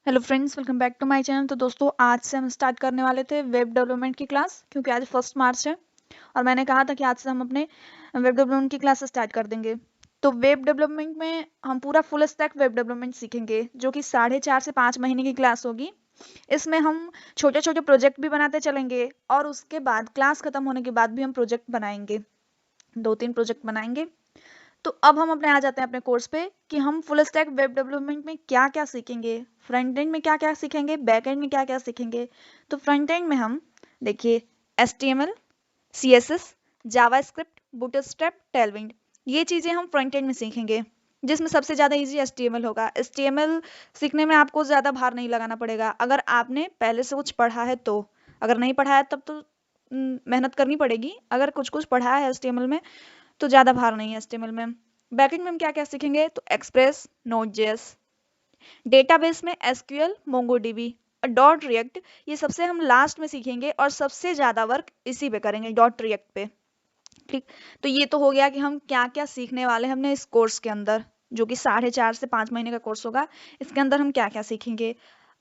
Hello friends, welcome back to my channel. तो दोस्तों, आज से हम स्टार्ट करने वाले थे वेब डेवलपमेंट की क्लास, क्योंकि आज 1 मार्च है और मैंने कहा था कि आज से हम अपने वेब डेवलपमेंट की क्लास स्टार्ट कर देंगे। तो वेब डेवलपमेंट में हम पूरा फुल स्टैक वेब डेवलपमेंट सीखेंगे, जो कि 4.5 से 5 महीने की क्लास होगी। इसमें हम छोटे छोटे प्रोजेक्ट भी बनाते चलेंगे और उसके बाद क्लास खत्म होने के बाद भी हम प्रोजेक्ट बनाएंगे, 2-3 प्रोजेक्ट बनाएंगे। तो अब हम अपने आ जाते हैं अपने कोर्स पे कि हम फुल स्टैक वेब डेवलपमेंट में क्या क्या सीखेंगे, फ्रंट एंड में क्या क्या सीखेंगे, बैक एंड में क्या क्या सीखेंगे। तो फ्रंट एंड में हम देखिए HTML, CSS, JavaScript, bootstrap, Tailwind, ये चीज़ें हम फ्रंट एंड में सीखेंगे, जिसमें सबसे ज़्यादा इजी HTML होगा। HTML सीखने में आपको ज़्यादा भार नहीं लगाना पड़ेगा, अगर आपने पहले से कुछ पढ़ा है तो। अगर नहीं पढ़ा है तब तो मेहनत करनी पड़ेगी। अगर कुछ कुछ पढ़ा है HTML में तो ज़्यादा भार नहीं है HTML में। बैकएंड में हम क्या क्या सीखेंगे, तो एक्सप्रेस, नोड जेएस, डेटाबेस में SQL, मोंगोडीबी और डॉट रिएक्ट, ये सबसे हम लास्ट में सीखेंगे और सबसे ज़्यादा वर्क इसी पे करेंगे, डॉट रिएक्ट पे। ठीक, तो ये तो हो गया कि हम क्या क्या सीखने वाले हैं हमने इस कोर्स के अंदर, जो कि 4.5 से 5 महीने का कोर्स होगा। इसके अंदर हम क्या क्या सीखेंगे।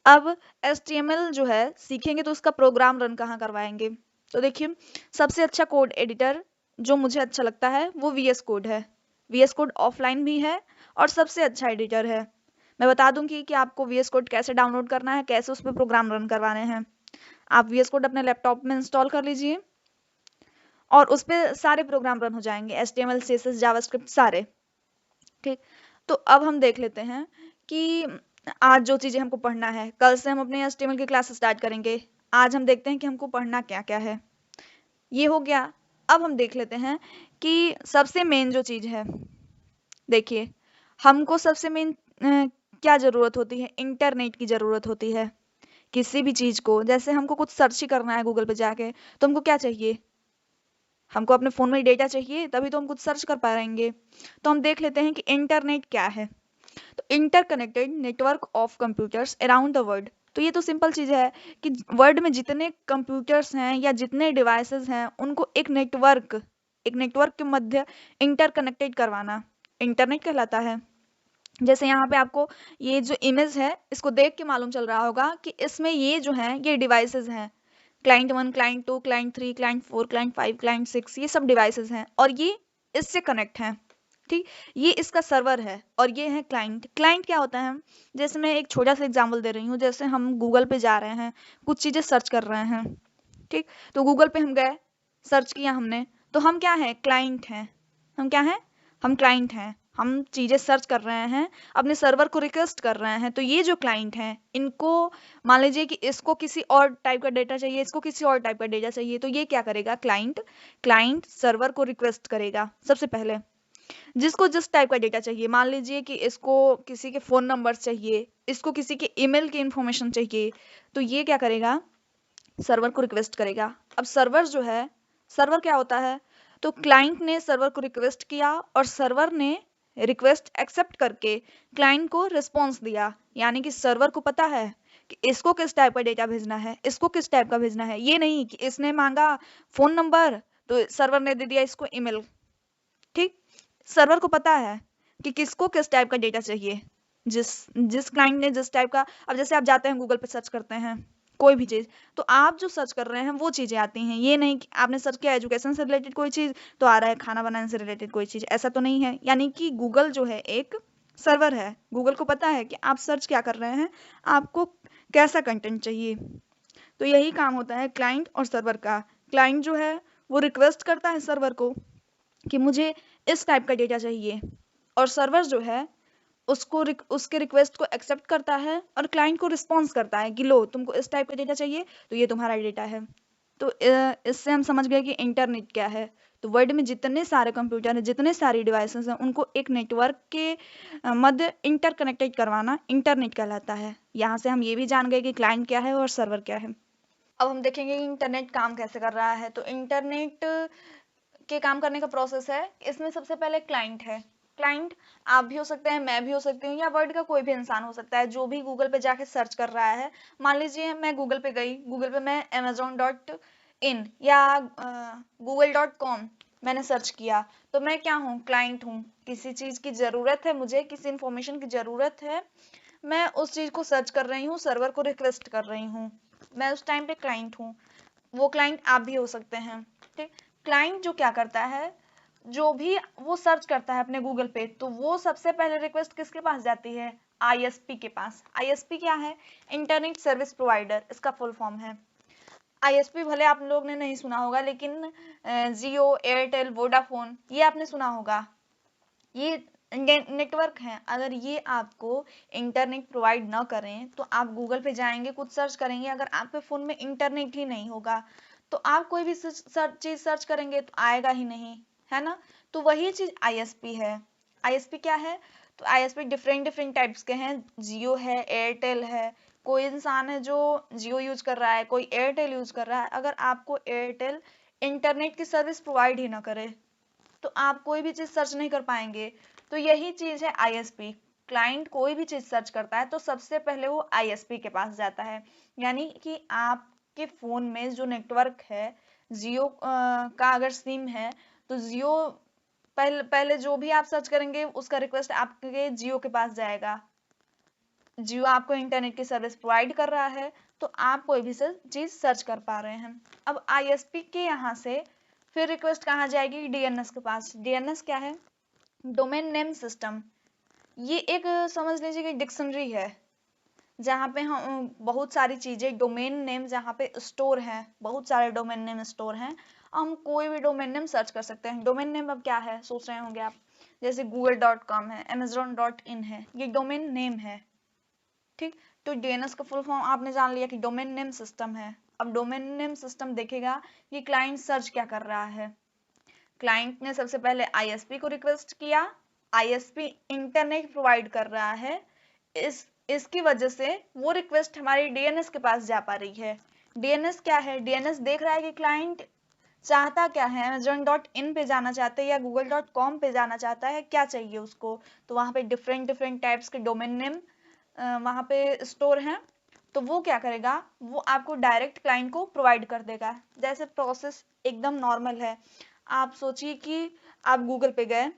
अब HTML जो है सीखेंगे तो उसका प्रोग्राम रन कहाँ करवाएंगे। तो देखिए, सबसे अच्छा कोड एडिटर जो मुझे अच्छा लगता है वो VS कोड है। VS कोड ऑफलाइन भी है और सबसे अच्छा एडिटर है। मैं बता दूंगी कि आपको VS कोड कैसे डाउनलोड करना है, कैसे उस पर प्रोग्राम रन करवाने हैं। आप VS कोड अपने लैपटॉप में इंस्टॉल कर लीजिए और उस पर सारे प्रोग्राम रन हो जाएंगे, HTML, CSS, जावास्क्रिप्ट सारे। ठीक, तो अब हम देख लेते हैं कि आज जो चीज़ें हमको पढ़ना है, कल से हम अपने HTML की क्लास स्टार्ट करेंगे। आज हम देखते हैं कि हमको पढ़ना क्या क्या है। ये हो गया। अब हम देख लेते हैं कि सबसे मेन जो चीज़ है, देखिए, हमको सबसे मेन क्या ज़रूरत होती है, इंटरनेट की ज़रूरत होती है। किसी भी चीज़ को, जैसे हमको कुछ सर्च ही करना है गूगल पे जाके, तो हमको क्या चाहिए, हमको अपने फ़ोन में डेटा चाहिए, तभी तो हम कुछ सर्च कर पाएंगे। तो हम देख लेते हैं कि इंटरनेट क्या है। तो interconnected network of computers around the world. तो ये तो सिंपल चीज़ है कि वर्ल्ड में जितने कंप्यूटर्स हैं या जितने डिवाइसेस हैं उनको एक नेटवर्क के मध्य इंटरकनेक्टेड करवाना इंटरनेट कहलाता है। जैसे यहाँ पे आपको ये जो इमेज है इसको देख के मालूम चल रहा होगा कि इसमें ये जो है ये डिवाइसेस हैं। Client 1, client 2, client 3, client 4, client 5, client 6, ये सब डिवाइसेस हैं और ये इससे कनेक्ट हैं। ठीक, ये इसका सर्वर है और ये है क्लाइंट। क्लाइंट क्या होता है, जैसे मैं एक छोटा सा एग्जांपल दे रही हूँ, जैसे हम गूगल पे जा रहे हैं, कुछ चीज़ें सर्च कर रहे हैं। ठीक, तो गूगल पे हम गए, सर्च किया हमने, तो हम क्या हैं, क्लाइंट हैं। हम क्या हैं, हम क्लाइंट हैं। हम चीज़ें सर्च कर रहे हैं, अपने सर्वर को रिक्वेस्ट कर रहे हैं। तो ये जो क्लाइंट हैं इनको मान लीजिए कि इसको किसी और टाइप का डेटा चाहिए, इसको किसी और टाइप का डेटा चाहिए, तो ये क्या करेगा, क्लाइंट क्लाइंट सर्वर को रिक्वेस्ट करेगा सबसे पहले, जिसको जिस टाइप का डेटा चाहिए। मान लीजिए कि इसको किसी के फ़ोन नंबर चाहिए, इसको किसी के ईमेल की इंफॉर्मेशन चाहिए, तो ये क्या करेगा, सर्वर को रिक्वेस्ट करेगा। अब सर्वर जो है, सर्वर क्या होता है, तो क्लाइंट ने सर्वर को रिक्वेस्ट किया और सर्वर ने रिक्वेस्ट एक्सेप्ट करके क्लाइंट को रिस्पॉन्स दिया। यानी कि सर्वर को पता है कि इसको किस टाइप का डेटा भेजना है, इसको किस टाइप का भेजना है। ये नहीं कि इसने मांगा फ़ोन नंबर तो सर्वर ने दे दिया इसको ईमेल। ठीक, सर्वर को पता है कि किसको किस टाइप का डेटा चाहिए, जिस जिस क्लाइंट ने जिस टाइप का। अब जैसे आप जाते हैं गूगल पे सर्च करते हैं कोई भी चीज़, तो आप जो सर्च कर रहे हैं वो चीज़ें आती हैं। ये नहीं कि आपने सर्च किया एजुकेशन से रिलेटेड कोई चीज़ तो आ रहा है खाना बनाने से रिलेटेड कोई चीज़, ऐसा तो नहीं है। यानी कि गूगल जो है एक सर्वर है, गूगल को पता है कि आप सर्च क्या कर रहे हैं, आपको कैसा कंटेंट चाहिए। तो यही काम होता है क्लाइंट और सर्वर का। क्लाइंट जो है वो रिक्वेस्ट करता है सर्वर को कि मुझे इस टाइप का डेटा चाहिए, और सर्वर जो है उसके रिक्वेस्ट को एक्सेप्ट करता है और क्लाइंट को रिस्पॉन्स करता है कि लो तुमको इस टाइप का डेटा चाहिए तो ये तुम्हारा डेटा है। तो इससे हम समझ गए कि इंटरनेट क्या है। तो वर्ल्ड में जितने सारे कंप्यूटर हैं, जितने सारी डिवाइसेस हैं, उनको एक नेटवर्क के मध्य इंटरकनेक्टेड करवाना इंटरनेट कहलाता है। यहाँ से हम ये भी जान गए कि क्लाइंट क्या है और सर्वर क्या है। अब हम देखेंगे कि इंटरनेट काम कैसे कर रहा है। तो इंटरनेट के काम करने का प्रोसेस है, इसमें सबसे पहले क्लाइंट है। क्लाइंट आप भी हो सकते हैं, मैं भी हो सकती हूँ, या वर्ल्ड का कोई भी इंसान हो सकता है जो भी गूगल पे जाके सर्च कर रहा है। मान लीजिए मैं गूगल पे गई, गूगल पे मैं amazon.in या google.com मैंने सर्च किया, तो मैं क्या हूँ, क्लाइंट हूँ। किसी चीज़ की ज़रूरत है, मुझे किसी इंफॉर्मेशन की ज़रूरत है, मैं उस चीज को सर्च कर रही हूँ, सर्वर को रिक्वेस्ट कर रही हूँ, मैं उस टाइम पे क्लाइंट हूँ, वो क्लाइंट आप भी हो सकते हैं। ठीक, क्लाइंट जो क्या करता है, जो भी वो सर्च करता है अपने गूगल पे, तो वो सबसे पहले रिक्वेस्ट किसके पास जाती है, आईएसपी के पास। आईएसपी क्या है, इंटरनेट सर्विस प्रोवाइडर, इसका फुल फॉर्म है। आईएसपी भले आप लोग ने नहीं सुना होगा, लेकिन जियो, एयरटेल, वोडाफोन, ये आपने सुना होगा। ये नेटवर्क हैं, अगर ये आपको इंटरनेट प्रोवाइड ना करें तो आप गूगल पे जाएंगे, कुछ सर्च करेंगे, अगर आपके फोन में इंटरनेट ही नहीं होगा तो आप कोई भी चीज सर्च करेंगे तो आएगा ही नहीं, है ना। तो वही चीज आईएसपी है। आईएसपी क्या है, तो आईएसपी डिफरेंट डिफरेंट टाइप्स के हैं, जियो है, एयरटेल है। कोई इंसान है जो जियो यूज कर रहा है, कोई एयरटेल यूज कर रहा है, अगर आपको एयरटेल इंटरनेट की सर्विस प्रोवाइड ही ना करे तो आप कोई भी चीज सर्च नहीं कर पाएंगे। तो यही चीज है आईएसपी। क्लाइंट कोई भी चीज सर्च करता है तो सबसे पहले वो आईएसपी के पास जाता है, यानी कि आपके फोन में जो नेटवर्क है, जियो का अगर सिम है तो जियो पहले पहले जो भी आप सर्च करेंगे उसका रिक्वेस्ट आपके जियो के पास जाएगा। जियो आपको इंटरनेट की सर्विस प्रोवाइड कर रहा है तो आप कोई भी चीज सर्च कर पा रहे हैं। अब आईएसपी के यहाँ से फिर रिक्वेस्ट कहाँ जाएगी, डीएनएस के पास। डीएनएस क्या है, डोमेन नेम सिस्टम। ये एक समझ लीजिए कि डिक्शनरी है, जहाँ पे हम बहुत सारी चीजें, डोमेन नेम जहाँ पे स्टोर हैं, बहुत सारे डोमेन नेम स्टोर हैं, हम कोई भी डोमेन नेम सर्च कर सकते हैं। डोमेन नेम अब क्या है सोच रहे होंगे आप, जैसे google.com है, amazon.in है, ये डोमेन नेम है। ठीक, तो डीएनएस का फुल फॉर्म आपने जान लिया कि डोमेन नेम सिस्टम है। अब डोमेन नेम सिस्टम देखेगा कि क्लाइंट सर्च क्या कर रहा है। क्लाइंट ने सबसे पहले आईएसपी को रिक्वेस्ट किया, आईएसपी इंटरनेट प्रोवाइड कर रहा है, इसकी वजह से वो रिक्वेस्ट हमारी डीएनएस के पास जा पा रही है। डीएनएस क्या है, डीएनएस देख रहा है कि क्लाइंट चाहता क्या है, amazon.in पे जाना चाहता है या google.com पे जाना चाहता है, क्या चाहिए उसको। तो वहां पे डिफरेंट डिफरेंट टाइप्स के डोमेन नेम वहां पे स्टोर हैं, तो वो क्या करेगा, वो आपको डायरेक्ट क्लाइंट को प्रोवाइड कर देगा। जैसे प्रोसेस एकदम नॉर्मल है। आप सोचिए कि आप गूगल पे गए,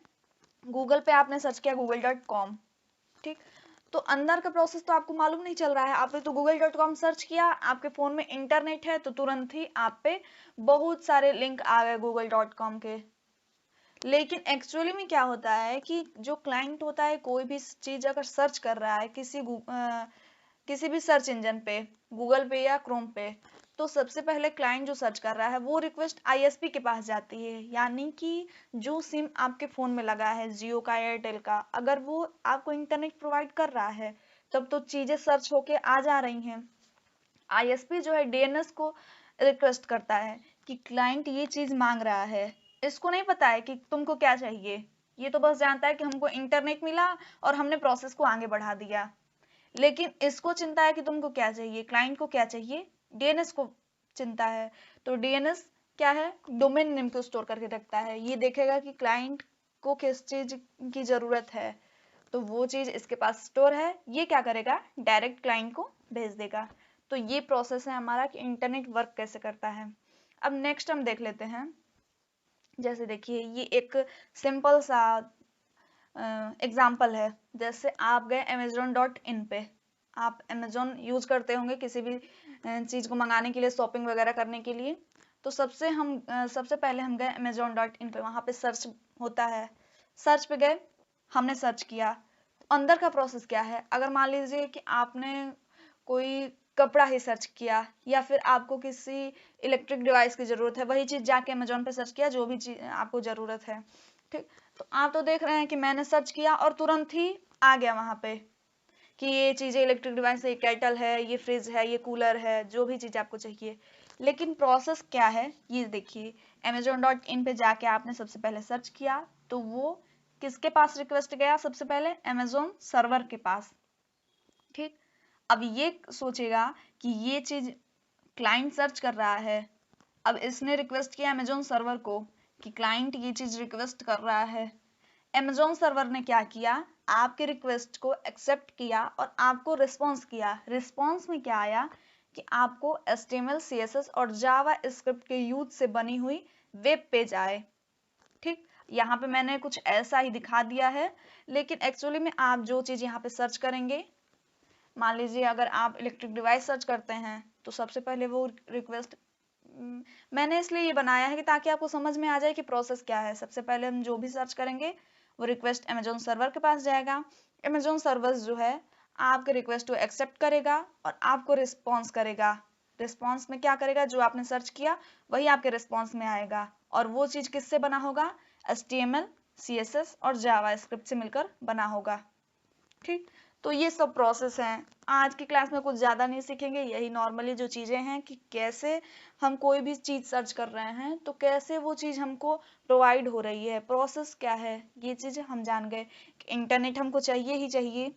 गूगल पे आपने सर्च किया google.com, ठीक, तो अंदर का प्रोसेस तो आपको मालूम नहीं चल रहा है। आपने तो google.com सर्च किया, आपके फोन में इंटरनेट है तो तुरंत ही आप पे बहुत सारे लिंक आ गए google.com के। लेकिन एक्चुअली में क्या होता है कि जो क्लाइंट होता है, कोई भी चीज अगर सर्च कर रहा है किसी भी सर्च इंजन पे, गूगल पे या क्रोम पे, तो सबसे पहले क्लाइंट जो सर्च कर रहा है वो रिक्वेस्ट आईएसपी के पास जाती है। यानी कि जो सिम आपके फोन में लगा है, जियो का, एयरटेल का, अगर वो आपको इंटरनेट प्रोवाइड कर रहा है तब तो चीजें सर्च होके आ जा रही हैं। आईएसपी जो है डीएनएस को रिक्वेस्ट करता है कि क्लाइंट ये चीज मांग रहा है, इसको नहीं पता है कि तुमको क्या चाहिए, ये तो बस जानता है कि हमको इंटरनेट मिला और हमने प्रोसेस को आगे बढ़ा दिया। लेकिन इसको चिंता है कि तुमको क्या चाहिए, क्लाइंट को क्या चाहिए, डीएनएस को चिंता है। तो डीएनएस क्या है, डोमेन नेम को स्टोर करके रखता है। ये देखेगा कि क्लाइंट को किस चीज की जरूरत है, तो वो चीज इसके पास स्टोर है, ये क्या करेगा, डायरेक्ट क्लाइंट को भेज देगा। तो ये प्रोसेस है हमारा कि इंटरनेट वर्क कैसे करता है। अब नेक्स्ट हम देख लेते हैं। जैसे देखिए, ये एक सिंपल सा एग्जाम्पल है। जैसे आप गए amazon.in पे, आप अमेजोन यूज करते होंगे किसी भी चीज को मंगाने के लिए, शॉपिंग वगैरह करने के लिए। तो सबसे पहले हम गए amazon.in पे, वहां पे सर्च होता है, सर्च पे गए, हमने सर्च किया। तो अंदर का प्रोसेस क्या है, अगर मान लीजिए कि आपने कोई कपड़ा ही सर्च किया या फिर आपको किसी इलेक्ट्रिक डिवाइस की जरूरत है, वही चीज जाके अमेजोन पे सर्च किया, जो भी चीज आपको जरूरत है। ठीक, तो आप तो देख रहे हैं कि मैंने सर्च किया और तुरंत ही आ गया वहां पे कि ये चीजें इलेक्ट्रिक डिवाइस है, ये केटल है, ये फ्रिज है, ये कूलर है, जो भी चीज आपको चाहिए। लेकिन प्रोसेस क्या है ये देखिए, amazon.in पे जाके आपने सबसे पहले सर्च किया, तो वो किसके पास रिक्वेस्ट गया, सबसे पहले अमेजोन सर्वर के पास। ठीक, अब ये सोचेगा कि ये चीज क्लाइंट सर्च कर रहा है, अब इसने रिक्वेस्ट किया अमेजोन सर्वर को कि क्लाइंट ये चीज रिक्वेस्ट कर रहा है। अमेजोन सर्वर ने क्या किया, आपके रिक्वेस्ट को एक्सेप्ट किया और आपको रिस्पॉन्स किया। रिस्पॉन्स में क्या आया कि आपको HTML, CSS और जावा स्क्रिप्ट के यूज से बनी हुई वेब पेज आए। ठीक, यहाँ पे मैंने कुछ ऐसा ही दिखा दिया है, लेकिन एक्चुअली में आप जो चीज यहाँ पे सर्च करेंगे मान लीजिए अगर आप इलेक्ट्रिक डिवाइस सर्च करते हैं तो सबसे पहले वो रिक्वेस्ट, मैंने इसलिए ये बनाया है कि ताकि आपको समझ में आ जाए कि प्रोसेस क्या है। सबसे पहले हम जो भी सर्च करेंगे वो रिक्वेस्ट अमेजोन सर्वर के पास जाएगा। अमेजोन सर्वर जो है आपके रिक्वेस्ट को एक्सेप्ट करेगा और आपको रिस्पॉन्स करेगा। रिस्पॉन्स में क्या करेगा, जो आपने सर्च किया वही आपके रिस्पॉन्स में आएगा, और वो चीज किससे बना होगा, HTML, CSS और जावास्क्रिप्ट से मिलकर बना होगा। ठीक, तो ये सब प्रोसेस हैं। आज की क्लास में कुछ ज़्यादा नहीं सीखेंगे, यही नॉर्मली जो चीज़ें हैं कि कैसे हम कोई भी चीज़ सर्च कर रहे हैं तो कैसे वो चीज़ हमको प्रोवाइड हो रही है, प्रोसेस क्या है, ये चीज़ें हम जान गए। इंटरनेट हमको चाहिए ही चाहिए,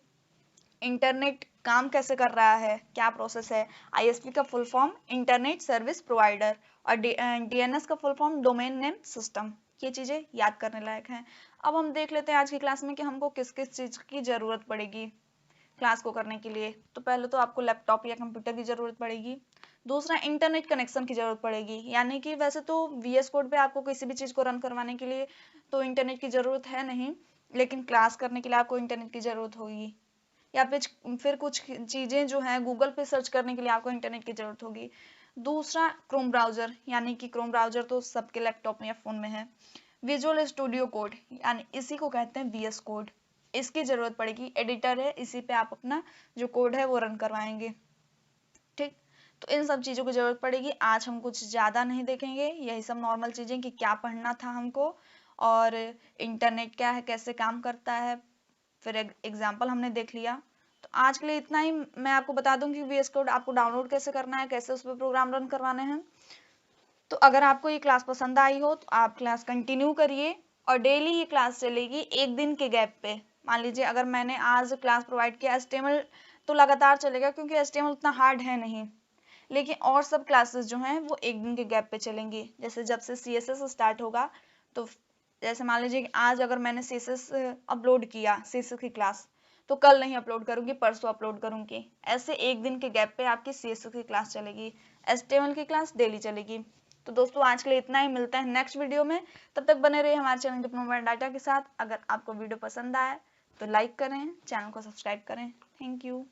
इंटरनेट काम कैसे कर रहा है, क्या प्रोसेस है। ISP का full form internet service provider, और DNS का full form domain name system. ये चीज़ें याद करने लायक हैं। अब हम देख लेते हैं आज की क्लास में कि हमको किस किस चीज़ की ज़रूरत पड़ेगी क्लास को करने के लिए। तो पहले तो आपको लैपटॉप या कंप्यूटर की ज़रूरत पड़ेगी। दूसरा, इंटरनेट कनेक्शन की ज़रूरत पड़ेगी, यानी कि वैसे तो VS कोड पे आपको किसी भी चीज़ को रन करवाने के लिए तो इंटरनेट की ज़रूरत है नहीं, लेकिन क्लास करने के लिए आपको इंटरनेट की ज़रूरत होगी। या फिर कुछ चीज़ें जो हैं गूगल पे सर्च करने के लिए आपको इंटरनेट की ज़रूरत होगी। दूसरा, क्रोम ब्राउज़र, यानी कि क्रोम ब्राउज़र तो सबके लैपटॉप में या फ़ोन में है। विजुअल स्टूडियो कोड, यानी इसी को कहते हैं VS कोड, इसकी ज़रूरत पड़ेगी। एडिटर है, इसी पे आप अपना जो कोड है वो रन करवाएंगे। ठीक, तो इन सब चीज़ों की ज़रूरत पड़ेगी। आज हम कुछ ज़्यादा नहीं देखेंगे, यही सब नॉर्मल चीज़ें कि क्या पढ़ना था हमको और इंटरनेट क्या है, कैसे काम करता है, फिर एग्जाम्पल हमने देख लिया। तो आज के लिए इतना ही। मैं आपको बता दूं कि VS कोड आपको डाउनलोड कैसे करना है, कैसे उस पर प्रोग्राम रन करवाने हैं। तो अगर आपको ये क्लास पसंद आई हो तो आप क्लास कंटिन्यू करिए, और डेली ये क्लास चलेगी एक दिन के गैप पे। मान लीजिए अगर मैंने आज क्लास प्रोवाइड किया HTML तो लगातार चलेगा, क्योंकि HTML उतना हार्ड है नहीं, लेकिन और सब क्लासेस जो हैं वो एक दिन के गैप पे चलेंगी। जैसे जब से CSS स्टार्ट होगा, तो जैसे मान लीजिए कि आज अगर मैंने CSS अपलोड किया, CSS की क्लास, तो कल नहीं अपलोड करूंगी, परसों अपलोड करूंगी। ऐसे एक दिन के गैप पे आपकी CSS की क्लास चलेगी, HTML की क्लास डेली चलेगी। तो दोस्तों आज के लिए इतना ही, मिलता है नेक्स्ट वीडियो में। तब तक बने रहिए हमारे चैनल डिप्लोमा डाटा के साथ। अगर आपको वीडियो पसंद आए तो लाइक करें, चैनल को सब्सक्राइब करें। Thank you.